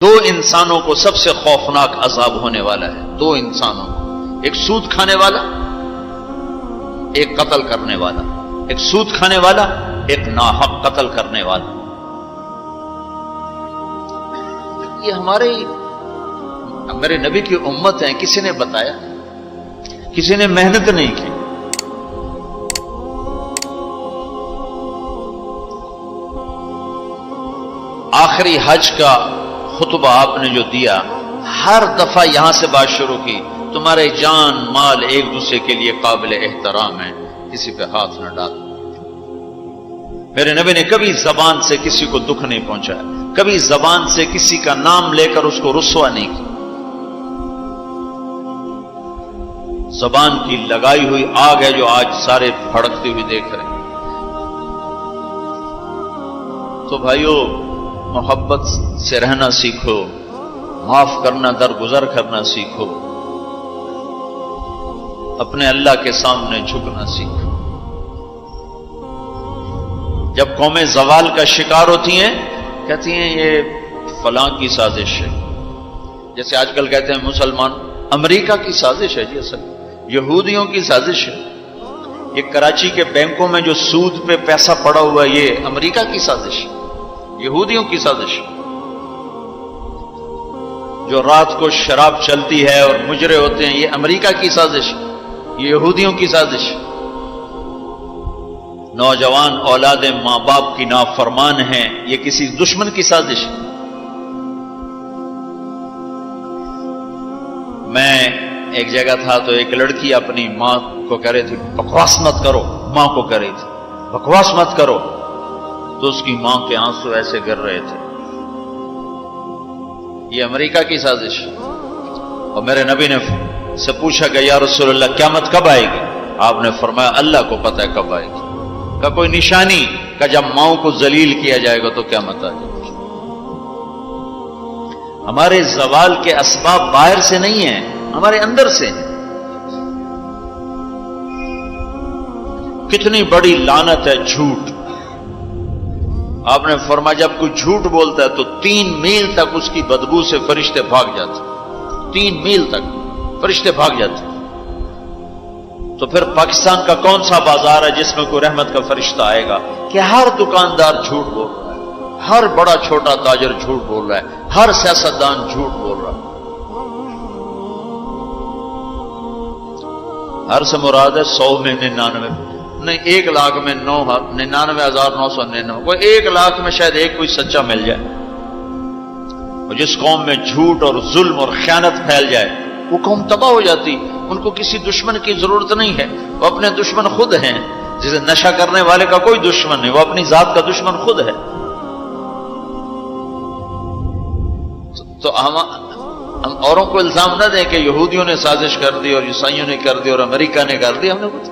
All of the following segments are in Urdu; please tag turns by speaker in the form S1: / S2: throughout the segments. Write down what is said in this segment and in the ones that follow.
S1: دو انسانوں کو سب سے خوفناک عذاب ہونے والا ہے، دو انسانوں کو، ایک سود کھانے والا، ایک قتل کرنے والا، ایک سود کھانے والا، ایک ناحق قتل کرنے والا۔ یہ ہمارے نبی کی امت ہے، کسی نے بتایا، کسی نے محنت نہیں کی۔ آخری حج کا خطبہ آپ نے جو دیا، ہر دفعہ یہاں سے بات شروع کی، تمہارے جان مال ایک دوسرے کے لیے قابل احترام ہے، کسی پہ ہاتھ نہ ڈال۔ میرے نبی نے کبھی زبان سے کسی کو دکھ نہیں پہنچایا، کبھی زبان سے کسی کا نام لے کر اس کو رسوا نہیں کیا۔ زبان کی لگائی ہوئی آگ ہے جو آج سارے بھڑکتے ہوئے دیکھ رہے ہیں۔ تو بھائیو، محبت سے رہنا سیکھو، معاف کرنا، درگزر کرنا سیکھو، اپنے اللہ کے سامنے جھکنا سیکھو۔ جب قومیں زوال کا شکار ہوتی ہیں، کہتی ہیں یہ فلاں کی سازش ہے، جیسے آج کل کہتے ہیں مسلمان، امریکہ کی سازش ہے، جی اصل یہودیوں کی سازش ہے۔ یہ کراچی کے بینکوں میں جو سود پہ پیسہ پڑا ہوا ہے، یہ امریکہ کی سازش ہے، یہودیوں کی سازش۔ جو رات کو شراب چلتی ہے اور مجرے ہوتے ہیں، یہ امریکہ کی سازش، یہ یہودیوں کی سازش۔ نوجوان اولاد ماں باپ کی نافرمان ہیں، یہ کسی دشمن کی سازش۔ میں ایک جگہ تھا تو ایک لڑکی اپنی ماں کو کہہ رہی تھی بکواس مت کرو، ماں کو کہہ رہی تھی بکواس مت کرو، تو اس کی ماں کے آنسو ایسے گر رہے تھے۔ یہ امریکہ کی سازش۔ اور میرے نبی نے سے پوچھا کہ یا رسول اللہ قیامت کب آئے گی؟ آپ نے فرمایا اللہ کو پتہ ہے کب آئے گی۔ کا کوئی نشانی کہ جب ماؤں کو ذلیل کیا جائے گا تو قیامت آ جائے گی۔ ہمارے زوال کے اسباب باہر سے نہیں ہیں، ہمارے اندر سے ہیں۔ کتنی بڑی لعنت ہے جھوٹ۔ آپ نے فرمایا جب کوئی جھوٹ بولتا ہے تو 3 میل تک اس کی بدبو سے فرشتے بھاگ جاتے، 3 میل تک فرشتے بھاگ جاتے۔ تو پھر پاکستان کا کون سا بازار ہے جس میں کوئی رحمت کا فرشتہ آئے گا؟ کہ ہر دکاندار جھوٹ بول رہا ہے، ہر بڑا چھوٹا تاجر جھوٹ بول رہا ہے، ہر سیاستدان جھوٹ بول رہا ہے۔ ہر سے مراد ہے 100 میں 99 نہیں، 1 لاکھ میں 99,999، کوئی 1 لاکھ میں شاید ایک کوئی سچا مل جائے۔ اور جس قوم میں جھوٹ اور ظلم اور خیانت پھیل جائے وہ قوم تباہ ہو جاتی۔ ان کو کسی دشمن کی ضرورت نہیں ہے، وہ اپنے دشمن خود ہیں۔ جسے نشہ کرنے والے کا کوئی دشمن نہیں، وہ اپنی ذات کا دشمن خود ہے۔ تو ہم اوروں کو الزام نہ دیں کہ یہودیوں نے سازش کر دی اور عیسائیوں نے کر دی اور امریکہ نے کر دی۔ ہم نے کچھ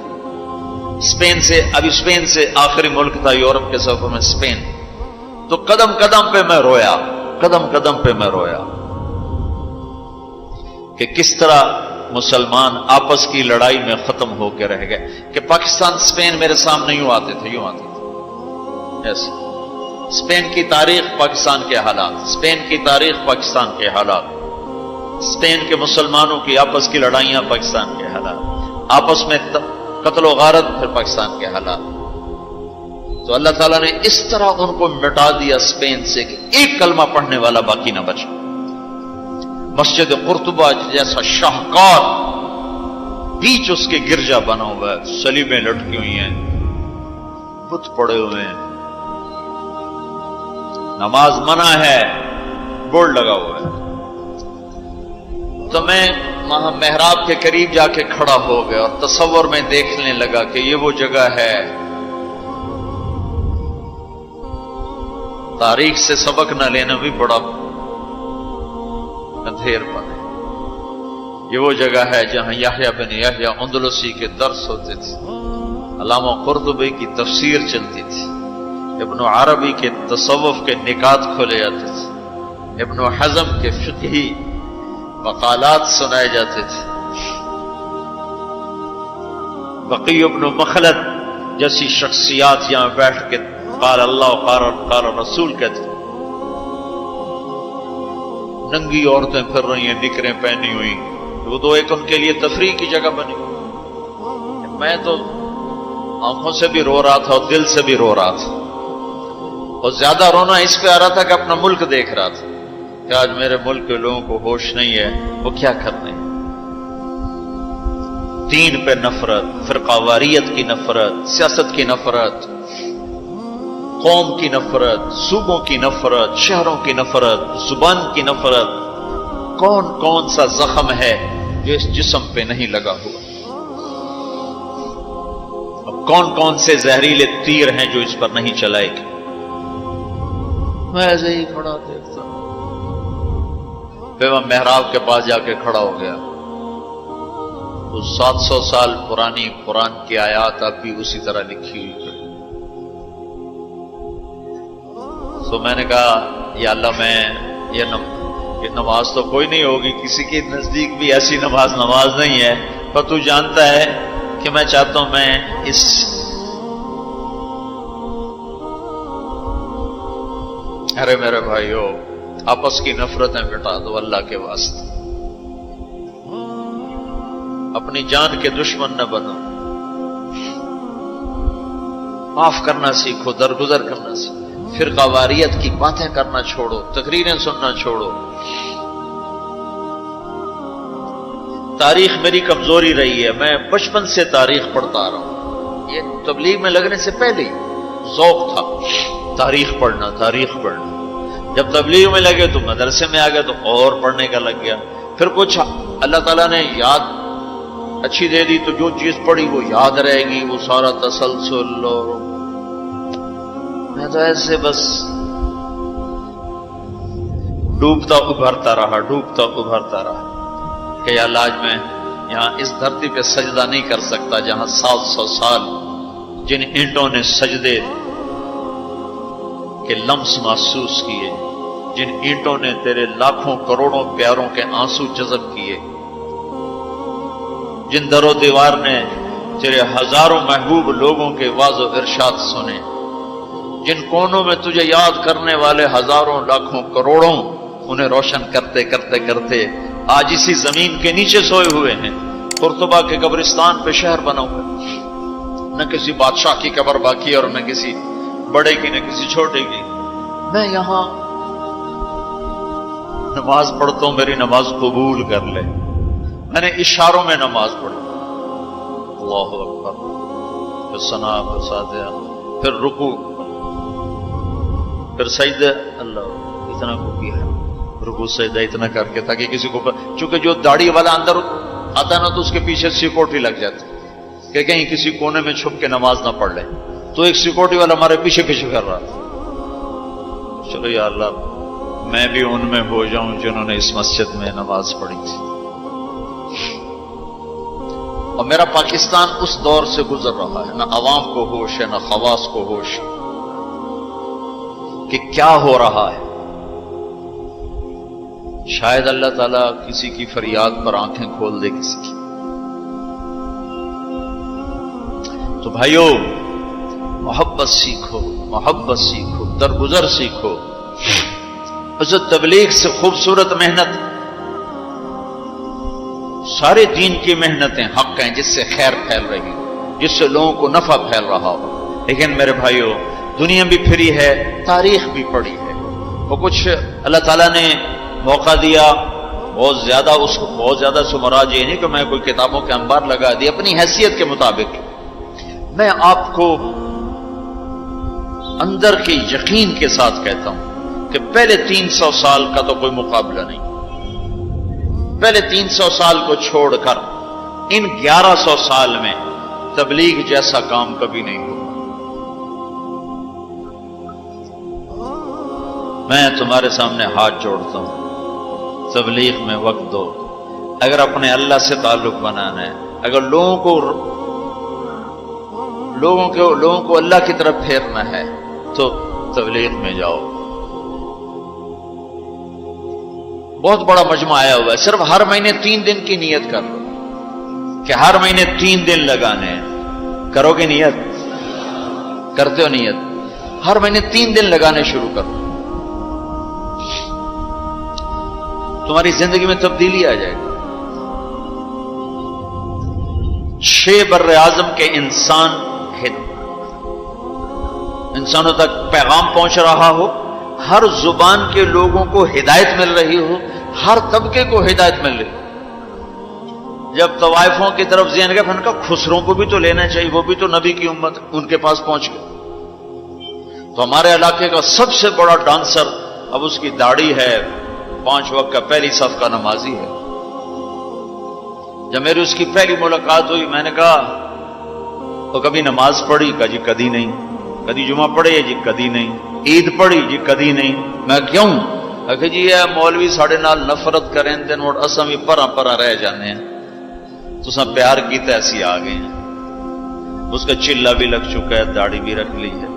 S1: اسپین سے آخری ملک تھا یورپ کے سفر میں اسپین، تو قدم قدم پہ میں رویا کہ کس طرح مسلمان آپس کی لڑائی میں ختم ہو کے رہ گئے۔ کہ پاکستان اسپین میرے سامنے یوں آتے تھے ایسے۔ اسپین کی تاریخ، پاکستان کے حالات، اسپین کی تاریخ، پاکستان کے حالات، اسپین کے مسلمانوں کی آپس کی لڑائیاں، پاکستان کے حالات، آپس میں قتل و غارت، پھر پاکستان کے حالات۔ تو اللہ تعالیٰ نے اس طرح ان کو مٹا دیا اسپین سے کہ ایک کلمہ پڑھنے والا باقی نہ بچا۔ مسجد قرطبہ جیسا شاہکار بیچ اس کے گرجا بنا ہوا ہے، صلیبیں لٹکی ہوئی ہیں، بت پڑے ہوئے ہیں، نماز منع ہے، بورڈ لگا ہوا ہے۔ تو میں وہاں محراب کے قریب جا کے کھڑا ہو گیا اور تصور میں دیکھنے لگا کہ یہ وہ جگہ ہے تاریخ سے سبق نہ لینا بھی بڑا اندھیر پن ہے۔ یہ وہ جگہ ہے جہاں یحییٰ بن یحییٰ اندلسی کے درس ہوتے تھے، علامہ قرطبی کی تفسیر چلتی تھی، ابن عربی کے تصوف کے نکات کھولے جاتے تھے، ابن حزم کے فقہی مقالات سنائے جاتے تھے، بقی ابن مخلد جیسی شخصیات یہاں بیٹھ کے قال اللہ قال رسول کہتے۔ ننگی عورتیں پھر رہی ہیں نکریں پہنی ہوئی، وہ تو ایک ان کے لیے تفریح کی جگہ بنی۔ میں تو آنکھوں سے بھی رو رہا تھا اور دل سے بھی رو رہا تھا، اور زیادہ رونا اس پہ آ رہا تھا کہ اپنا ملک دیکھ رہا تھا کہ آج میرے ملک کے لوگوں کو ہوش نہیں ہے، وہ کیا کرنے ہیں۔ دین پہ نفرت، فرقہ واریت کی نفرت، سیاست کی نفرت، قوم کی نفرت، صوبوں کی نفرت، شہروں کی نفرت، زبان کی نفرت، کون کون سا زخم ہے جو اس جسم پہ نہیں لگا ہوا، اب کون کون سے زہریلے تیر ہیں جو اس پر نہیں چلائے گے۔ میں ایسے ہی کھڑا دیکھتا ہوں، پھر میں محراب کے پاس جا کے کھڑا ہو گیا، تو 700 سال پرانی قرآن کی آیات اب بھی اسی طرح لکھی ہوئی ہے۔ تو میں نے کہا یا اللہ، میں یہ نماز تو کوئی نہیں ہوگی، کسی کے نزدیک بھی ایسی نماز نہیں ہے، پر تو جانتا ہے کہ میں چاہتا ہوں میں اس ارے میرے بھائیو، آپس کی نفرتیں مٹا دو اللہ کے واسطے، اپنی جان کے دشمن نہ بنو، معاف کرنا سیکھو، درگزر کرنا سیکھو، فرقہ واریت کی باتیں کرنا چھوڑو، تقریریں سننا چھوڑو۔ تاریخ میری کمزوری رہی ہے، میں بچپن سے تاریخ پڑھتا رہا ہوں، یہ تبلیغ میں لگنے سے پہلے ہی ذوق تھا تاریخ پڑھنا۔ جب تبلیغ میں لگے تو مدرسے میں آ گئے تو اور پڑھنے کا لگ گیا، پھر کچھ اللہ تعالیٰ نے یاد اچھی دے دی تو جو چیز پڑھی وہ یاد رہے گی، وہ سارا تسلسل، اور میں تو ایسے بس ڈوبتا ابھرتا رہا کہ یا اللہ، آج میں یہاں اس دھرتی پہ سجدہ نہیں کر سکتا جہاں 700 سال جن اینٹوں نے سجدے کے لمس محسوس کیے، جن اینٹوں نے تیرے لاکھوں کروڑوں پیاروں کے آنسو جذب کیے، جن در و دیوار نے تیرے ہزاروں محبوب لوگوں کے واز و ارشاد سنے، جن کونوں میں تجھے یاد کرنے والے ہزاروں لاکھوں کروڑوں، انہیں روشن کرتے کرتے کرتے آج اسی زمین کے نیچے سوئے ہوئے ہیں۔ قرطبہ کے قبرستان پہ شہر بنا ہوا، نہ کسی بادشاہ کی قبر باقی اور نہ کسی بڑے کی نہ کسی چھوٹے کی۔ میں یہاں نماز پڑھتا ہوں، میری نماز قبول کر لے۔ میں نے اشاروں میں نماز پڑھی، اللہ اکبر، پھر ثنا، پھر سجدہ، پھر رکوع، پھر سجدہ، اللہ اتنا کو کیا ہے، رکوع سجدہ اتنا کر کے، تاکہ کسی کو، چونکہ جو داڑھی والا اندر آتا ہے نا تو اس کے پیچھے سیکورٹی لگ جاتی کہ کہیں کسی کونے میں چھپ کے نماز نہ پڑھ لے، تو ایک سیکورٹی والا ہمارے پیچھے پیچھے کر رہا تھا۔ چلو یا اللہ، میں بھی ان میں ہو جاؤں جنہوں نے اس مسجد میں نماز پڑھی تھی۔ اور میرا پاکستان اس دور سے گزر رہا ہے، نہ عوام کو ہوش ہے نہ خواص کو ہوش ہے کہ کیا ہو رہا ہے۔ شاید اللہ تعالیٰ کسی کی فریاد پر آنکھیں کھول دے کسی کی۔ تو بھائیو، محبت سیکھو، درگزر سیکھو۔ اس تبلیغ سے خوبصورت محنت، سارے دین کی محنتیں حق ہیں جس سے خیر پھیل رہی، جس سے لوگوں کو نفع پھیل رہا ہو، لیکن میرے بھائیو، دنیا بھی پھری ہے، تاریخ بھی پڑھی ہے، وہ کچھ اللہ تعالیٰ نے موقع دیا بہت زیادہ سے مراد یہ نہیں کہ میں کوئی کتابوں کے انبار لگا دی، اپنی حیثیت کے مطابق میں آپ کو اندر کے یقین کے ساتھ کہتا ہوں کہ پہلے 300 سال کا تو کوئی مقابلہ نہیں، پہلے 300 سال کو چھوڑ کر ان 1100 سال میں تبلیغ جیسا کام کبھی نہیں ہوا۔ میں تمہارے سامنے ہاتھ جوڑتا ہوں، تبلیغ میں وقت دو۔ اگر اپنے اللہ سے تعلق بنانا ہے، اگر لوگوں کو اللہ کی طرف پھیرنا ہے تو تبلیغ میں جاؤ۔ بہت بڑا مجمع آیا ہوا ہے، صرف ہر مہینے 3 دن کی نیت کر لو کہ ہر مہینے 3 دن لگانے ہیں۔ کرو گے نیت؟ کرتے ہو نیت؟ ہر مہینے 3 دن لگانے شروع کر لو۔ تمہاری زندگی میں تبدیلی آ جائے گی. 6 بر اعظم کے انسانوں تک پیغام پہنچ رہا ہو، ہر زبان کے لوگوں کو ہدایت مل رہی ہو، ہر طبقے کو ہدایت مل رہی ہو. جب طوائفوں کی طرف ذہن گیا، ان کا خسروں کو بھی تو لینا چاہیے، وہ بھی تو نبی کی امت، ان کے پاس پہنچ گئے. تو ہمارے علاقے کا سب سے بڑا ڈانسر اب اس کی داڑھی ہے، 5 وقت کا پہلی صف کا نمازی ہے. جب میری اس کی پہلی ملاقات ہوئی، میں نے کہا تو کبھی نماز پڑھی؟ کہا جی کدی نہیں. کدی جمعہ پڑھے؟ جی کدی نہیں. عید پڑھی؟ جی کدی نہیں. میں کیوں؟ کہ جی یہ مولوی ساڑھے نال نفرت کریں دن اور اساں بھی پرا رہ جانے ہیں، تو سب پیار کی ایسی آ گئے ہیں. اس کا چلا بھی لگ چکا ہے، داڑھی بھی رکھ لی ہے.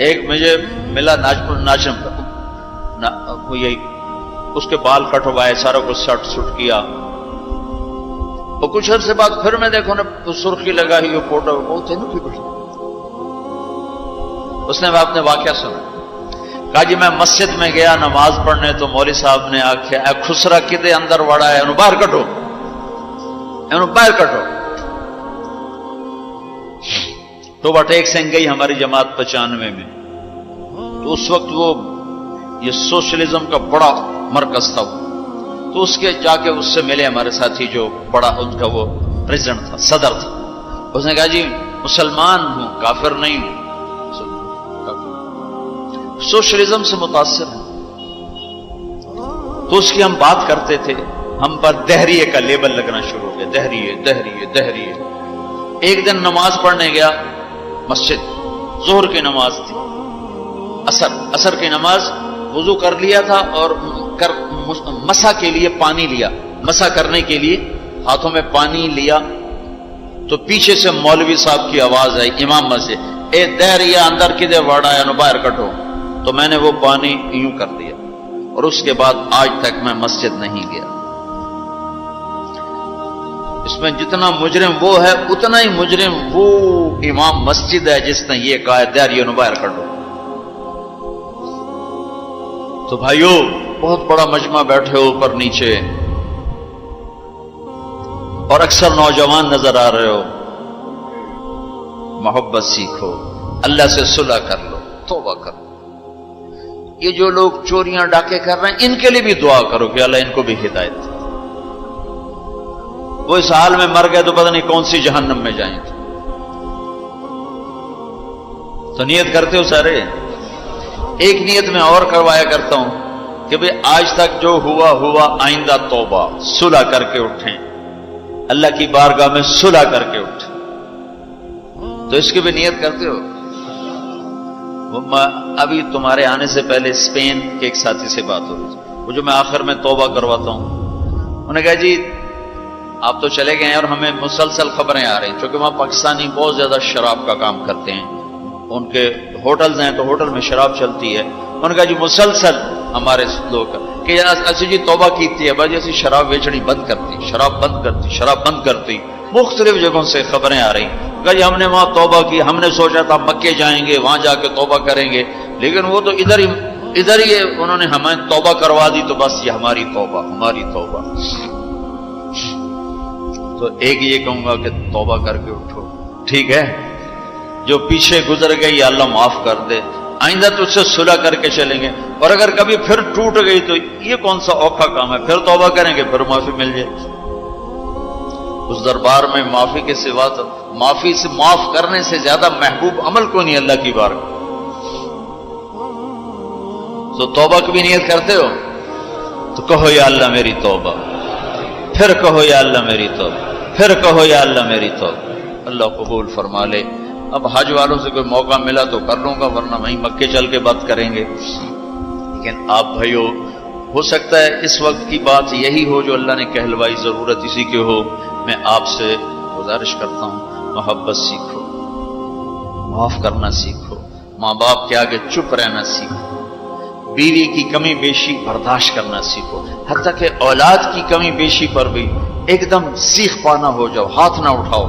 S1: ایک مجھے ملا ناچم وہ یہی اس کے بال کٹوائے، سارا کچھ سٹ کیا، اور کچھ عرصے بعد پھر میں دیکھو نا سرخی لگائی وہ فوٹو بہت ہے نا. اس نے اپنے واقعہ سنا. کہا جی میں مسجد میں گیا نماز پڑھنے تو مولوی صاحب نے آخیا اے خسرا کدے اندر وڑا ہے، انہوں باہر کٹو، انہوں باہر کٹو. تو ٹیک سنگھ گئی ہماری جماعت 95 میں. تو اس وقت وہ یہ سوشلزم کا بڑا مرکز تھا. تو اس کے جا کے اس سے ملے ہمارے ساتھی جو بڑا ان کا وہ پریزیڈنٹ تھا، صدر تھا. اس نے کہا جی مسلمان ہوں، کافر نہیں ہوں، سوشلزم سے متاثر ہیں. تو اس کی ہم بات کرتے تھے، ہم پر دہریے کا لیبل لگنا شروع ہو گیا، دہریے دہریے دہریے. ایک دن نماز پڑھنے گیا مسجد، ظہر کی نماز تھی، عصر کی نماز، وضو کر لیا تھا اور مسح کے لیے پانی لیا، مسح کرنے کے لیے ہاتھوں میں پانی لیا. تو پیچھے سے مولوی صاحب کی آواز آئی امام مسجد، اے دہریا اندر کدے وڑا ہے، باہر کٹو. تو میں نے وہ پانی یوں کر دیا، اور اس کے بعد آج تک میں مسجد نہیں گیا. اس میں جتنا مجرم وہ ہے اتنا ہی مجرم وہ امام مسجد ہے جس نے یہ کہا ہے دہریا باہر کٹو. تو بھائیو بہت بڑا مجمع بیٹھے ہو اوپر نیچے، اور اکثر نوجوان نظر آ رہے ہو. محبت سیکھو، اللہ سے صلح کر لو، توبہ کرو. یہ جو لوگ چوریاں ڈاکے کر رہے ہیں ان کے لیے بھی دعا کرو کہ اللہ ان کو بھی ہدایت دے. وہ اس حال میں مر گئے تو پتہ نہیں کون سی جہنم میں جائیں گے. تو نیت کرتے ہو سارے؟ ایک نیت میں اور کروایا کرتا ہوں کہ بھئی آج تک جو ہوا آئندہ توبہ، صلح کر کے اٹھیں، اللہ کی بارگاہ میں صلح کر کے اٹھیں. تو اس کی بھی نیت کرتے ہو؟ ابھی تمہارے آنے سے پہلے اسپین کے ایک ساتھی سے بات ہو رہی تھی، وہ جو میں آخر میں توبہ کرواتا ہوں. انہوں نے کہا جی آپ تو چلے گئے ہیں اور ہمیں مسلسل خبریں آ رہی ہیں، چونکہ وہاں پاکستانی بہت زیادہ شراب کا کام کرتے ہیں، ان کے ہوٹلز ہیں تو ہوٹل میں شراب چلتی ہے. انہوں نے کہا جی مسلسل ہمارے لوگ کہ اسی جی توبہ کیتی ہے بھائی اسی شراب بیچنی بند کرتی، شراب بند کرتی. مختلف جگہوں سے خبریں آ رہی. کہا جی ہم نے وہاں توبہ کی، ہم نے سوچا تھا مکے جائیں گے وہاں جا کے توبہ کریں گے، لیکن وہ تو ادھر ہی انہوں نے ہمیں توبہ کروا دی، تو بس یہ ہماری توبہ. تو ایک یہ کہوں گا کہ توبہ کر کے اٹھو، ٹھیک ہے؟ جو پیچھے گزر گئی اللہ معاف کر دے، آئندہ تو اس سے صلح کر کے چلیں گے. اور اگر کبھی پھر ٹوٹ گئی تو یہ کون سا اوکھا کام ہے، پھر توبہ کریں گے، پھر معافی مل جائے. اس دربار میں معافی کے سوا تو معافی سے معاف کرنے سے زیادہ محبوب عمل کو نہیں اللہ کی بارگاہ. تو توبہ کی بھی نیت کرتے ہو تو کہو یا اللہ میری توبہ، پھر کہو یا اللہ میری توبہ، پھر کہو یا اللہ میری توبہ. اللہ قبول فرما لے. اب حج والوں سے کوئی موقع ملا تو کر لوں گا، ورنہ وہیں مکے چل کے بات کریں گے. لیکن آپ بھائیو، ہو سکتا ہے اس وقت کی بات یہی ہو جو اللہ نے کہلوائی، ضرورت اسی کی ہو. میں آپ سے گزارش کرتا ہوں محبت سیکھو، معاف کرنا سیکھو، ماں باپ کے آگے چپ رہنا سیکھو، بیوی کی کمی بیشی برداشت کرنا سیکھو، حتیٰ کہ اولاد کی کمی بیشی پر بھی ایک دم سیخ پانا ہو جاؤ، ہاتھ نہ اٹھاؤ،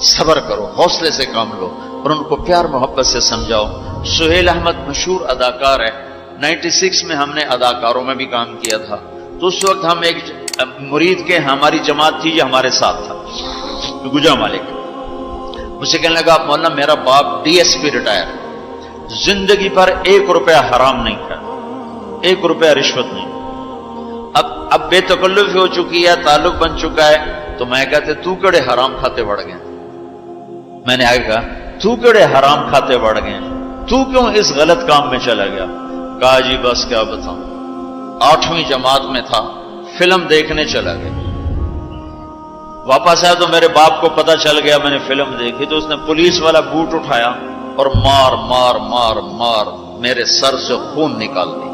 S1: صبر کرو، حوصلے سے کام لو اور ان کو پیار محبت سے سمجھاؤ. سہیل احمد مشہور اداکار ہے، 96 میں ہم نے اداکاروں میں بھی کام کیا تھا، تو اس وقت ہم ایک مرید کے ہماری جماعت تھی جو ہمارے ساتھ تھا، گجا مالک، مجھ سے کہنے لگا مولانا میرا باپ ڈی ایس پی ریٹائر، زندگی پر 1 روپیہ حرام نہیں کھایا، 1 روپیہ رشوت نہیں، اب بے تکلف ہو چکی ہے، تعلق بن چکا ہے، تو میں کہتے تو کڑے حرام کھاتے بڑھ گئے، میں نے آگے کہا تو کڑے حرام کھاتے بڑھ گئے، تو کیوں اس غلط کام میں چلا گیا؟ کہا جی بس کیا بتاؤں، 8ویں جماعت میں تھا، فلم دیکھنے چلا گیا، واپس آیا تو میرے باپ کو پتا چل گیا میں نے فلم دیکھی، تو اس نے پولیس والا بوٹ اٹھایا اور مار مار مار مار میرے سر سے خون نکال دی۔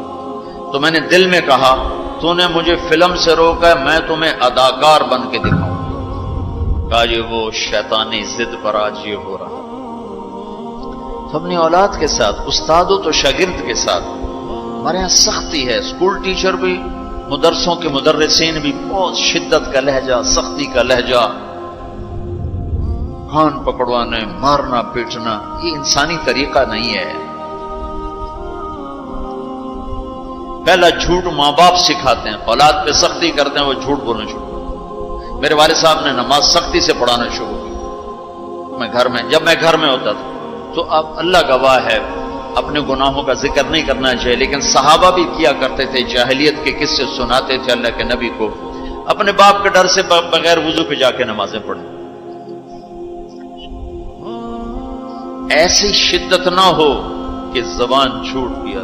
S1: تو میں نے دل میں کہا تو نے مجھے فلم سے روکا ہے، میں تمہیں اداکار بن کے دکھاؤں۔ کہا جی وہ شیطانی ضد پر آج یہ ہو رہا۔ تو اپنی اولاد کے ساتھ، استاد و تو شاگرد کے ساتھ ہمارے یہاں سختی ہے، اسکول ٹیچر بھی، مدرسوں کے مدرسین بھی بہت شدت کا لہجہ، سختی کا لہجہ، کان پکڑوانے، مارنا پیٹنا، یہ انسانی طریقہ نہیں ہے۔ پہلا جھوٹ ماں باپ سکھاتے ہیں، اولاد پہ سختی کرتے ہیں، وہ جھوٹ بولنا شروع کرتے۔ میرے والد صاحب نے نماز سختی سے پڑھانا شروع کی، جب میں گھر میں ہوتا تھا تو اب اللہ گواہ ہے اپنے گناہوں کا ذکر نہیں کرنا چاہیے، لیکن صحابہ بھی کیا کرتے تھے، جاہلیت کے قصے سناتے تھے اللہ کے نبی کو، اپنے باپ کے ڈر سے بغیر وضو کے جا کے نمازیں پڑھیں۔ ایسی شدت نہ ہو کہ زبان چھوٹ گیا۔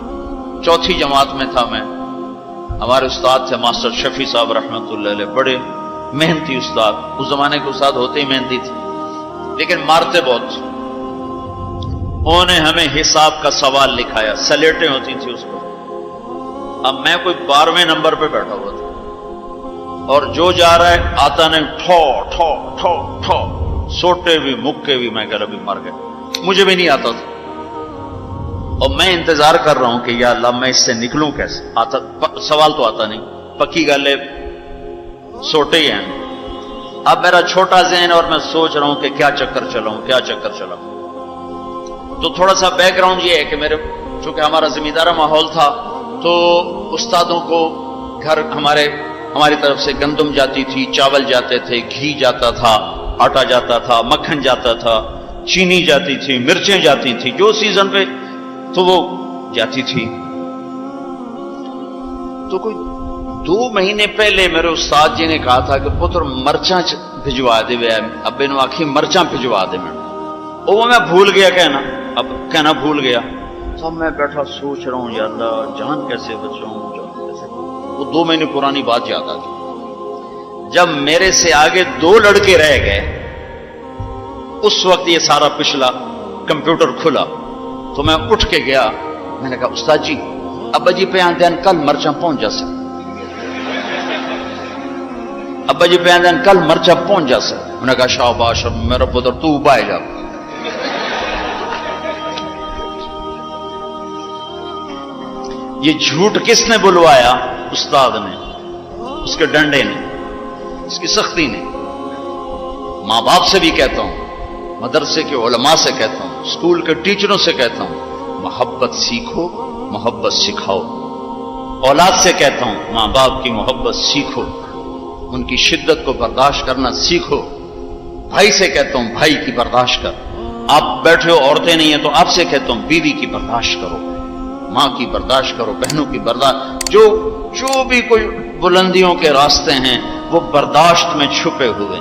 S1: 4تھی جماعت میں تھا میں، ہمارے استاد تھے ماسٹر شفیع صاحب رحمۃ اللہ علیہ، بڑے محنتی استاد، اس زمانے کے استاد ہوتے ہی محنتی تھے لیکن مارتے بہت۔ انہوں نے ہمیں حساب کا سوال لکھایا، سلیٹیں ہوتی تھی اس پر، اب میں کوئی 12ویں نمبر پہ بیٹھا ہوا تھا اور جو جا رہا ہے آتا نہیں، ٹھو ٹھو ٹھو ٹھو، سوٹے بھی مکے بھی، میں کہہ رہا بھی مر گئے، مجھے بھی نہیں آتا تھا اور میں انتظار کر رہا ہوں کہ یا اللہ میں اس سے نکلوں کیسے، سوال تو آتا نہیں، پکی گل ہے سوٹے ہی ہیں۔ اب میرا چھوٹا ذہن اور میں سوچ رہا ہوں کہ کیا چکر چلاؤں، کیا چکر چلاؤں۔ تو تھوڑا سا بیک گراؤنڈ یہ ہے کہ میرے چونکہ ہمارا زمیندارہ ماحول تھا تو استادوں کو گھر ہماری طرف سے گندم جاتی تھی، چاول جاتے تھے، گھی جاتا تھا، آٹا جاتا تھا، مکھن جاتا تھا، چینی جاتی تھی، مرچیں جاتی تھی، جو سیزن پہ تو وہ جاتی تھی۔ تو کوئی 2 مہینے پہلے میرے استاد جی نے کہا تھا کہ پتر مرچاں بھجوا دے، ابے نو آخی مرچاں بھجوا دے، وہ میں بھول گیا کہنا بھول گیا۔ سب میں بیٹھا سوچ رہا ہوں یا اللہ جان کیسے بچاؤں، جان کیسے، وہ 2 مہینے پرانی بات یاد آ گئی۔ جب میرے سے آگے 2 لڑکے رہ گئے، اس وقت یہ سارا پچھلا کمپیوٹر کھلا تو میں اٹھ کے گیا، میں نے کہا استاد جی ابا جی پہ آندین کل مرچاں پہنچ جا سکتے، ابا جی پہ آندین کل مرچاں پہنچ جا سکتے۔ میں نے کہا شاباش میرا پتر تو بائے جا۔ یہ جھوٹ کس نے بلوایا؟ استاد نے، اس کے ڈنڈے نے، اس کی سختی نے۔ ماں باپ سے بھی کہتا ہوں، مدرسے کے علماء سے کہتا ہوں، اسکول کے ٹیچروں سے کہتا ہوں، محبت سیکھو، محبت سکھاؤ۔ اولاد سے کہتا ہوں ماں باپ کی محبت سیکھو، ان کی شدت کو برداشت کرنا سیکھو۔ بھائی سے کہتا ہوں بھائی کی برداشت کر، آپ بیٹھے ہو عورتیں نہیں ہیں تو آپ سے کہتا ہوں بیوی کی برداشت کرو، ماں کی برداشت کرو، بہنوں کی برداشت، جو بھی کوئی بلندیوں کے راستے ہیں وہ برداشت میں چھپے ہوئے۔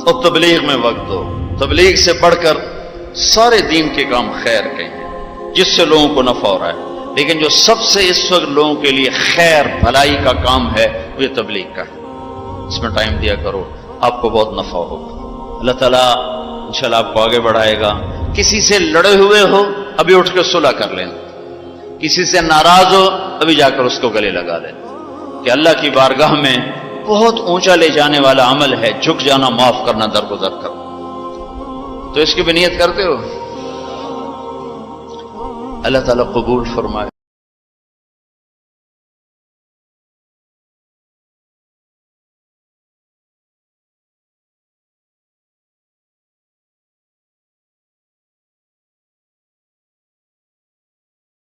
S1: اور تبلیغ میں وقت دو، تبلیغ سے بڑھ کر سارے دین کے کام خیر کے ہیں جس سے لوگوں کو نفع ہو رہا ہے، لیکن جو سب سے اس وقت لوگوں کے لیے خیر بھلائی کا کام ہے وہ یہ تبلیغ کا ہے۔ اس میں ٹائم دیا کرو، آپ کو بہت نفع ہوگا، اللہ تعالیٰ انشاءاللہ آپ کو آگے بڑھائے گا۔ کسی سے لڑے ہوئے ہو ابھی اٹھ کے صلح کر لینا، کسی سے ناراض ہو ابھی جا کر اس کو گلے لگا لینا، کہ اللہ کی بارگاہ میں بہت اونچا لے جانے والا عمل ہے جھک جانا، معاف کرنا، درگزر کرنا۔ تو اس کی بھی نیت کرتے ہو؟ اللہ تعالیٰ قبول فرمائے۔